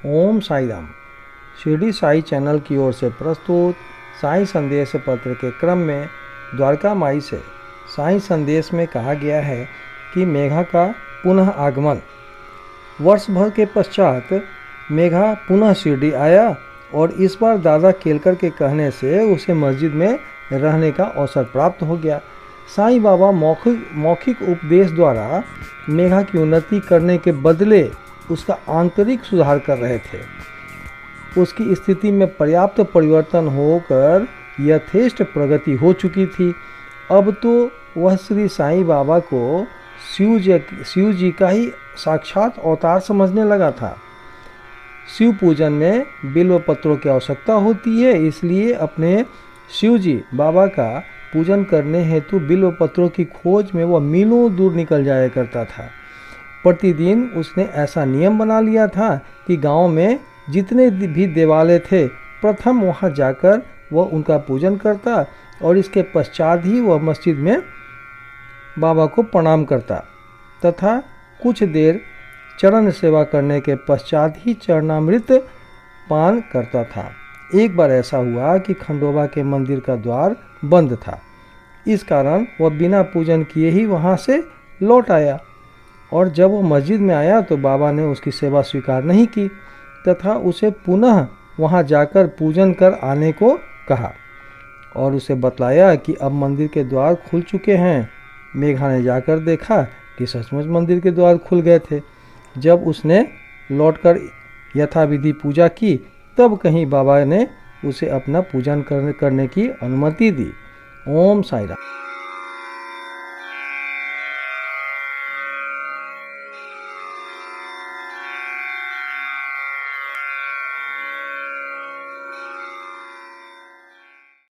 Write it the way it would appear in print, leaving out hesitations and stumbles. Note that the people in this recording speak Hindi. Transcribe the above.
ओम साई राम। शिरडी साई चैनल की ओर से प्रस्तुत साई संदेश पत्र के क्रम में द्वारका माई से साई संदेश में कहा गया है कि मेघा का पुनः आगमन। वर्ष भर के पश्चात मेघा पुनः शिरडी आया और इस बार दादा केलकर के कहने से उसे मस्जिद में रहने का अवसर प्राप्त हो गया। साईं बाबा मौखिक उपदेश द्वारा मेघा की उन्नति करने के बदले उसका आंतरिक सुधार कर रहे थे। उसकी स्थिति में पर्याप्त परिवर्तन होकर यथेष्ट प्रगति हो चुकी थी। अब तो वह श्री साईं बाबा को शिव जी का ही साक्षात अवतार समझने लगा था। शिव पूजन में बिल्व पत्रों की आवश्यकता होती है, इसलिए अपने शिव जी बाबा का पूजन करने हेतु बिल्व पत्रों की खोज में वह मीलों दूर निकल जाया करता था। प्रतिदिन उसने ऐसा नियम बना लिया था कि गांव में जितने भी देवालय थे, प्रथम वहां जाकर वह उनका पूजन करता और इसके पश्चात ही वह मस्जिद में बाबा को प्रणाम करता तथा कुछ देर चरण सेवा करने के पश्चात ही चरणामृत पान करता था। एक बार ऐसा हुआ कि खंडोबा के मंदिर का द्वार बंद था। इस कारण वह बिना पूजन किए ही वहां से लौट आया और जब वह मस्जिद में आया तो बाबा ने उसकी सेवा स्वीकार नहीं की तथा उसे पुनः वहां जाकर पूजन कर आने को कहा और उसे बतलाया कि अब मंदिर के द्वार खुल चुके हैं। मेघा ने जाकर देखा कि सचमुच मंदिर के द्वार खुल गए थे। जब उसने लौटकर यथाविधि पूजा की तब कहीं बाबा ने उसे अपना पूजन करने की अनुमति दी। ओम साई राम।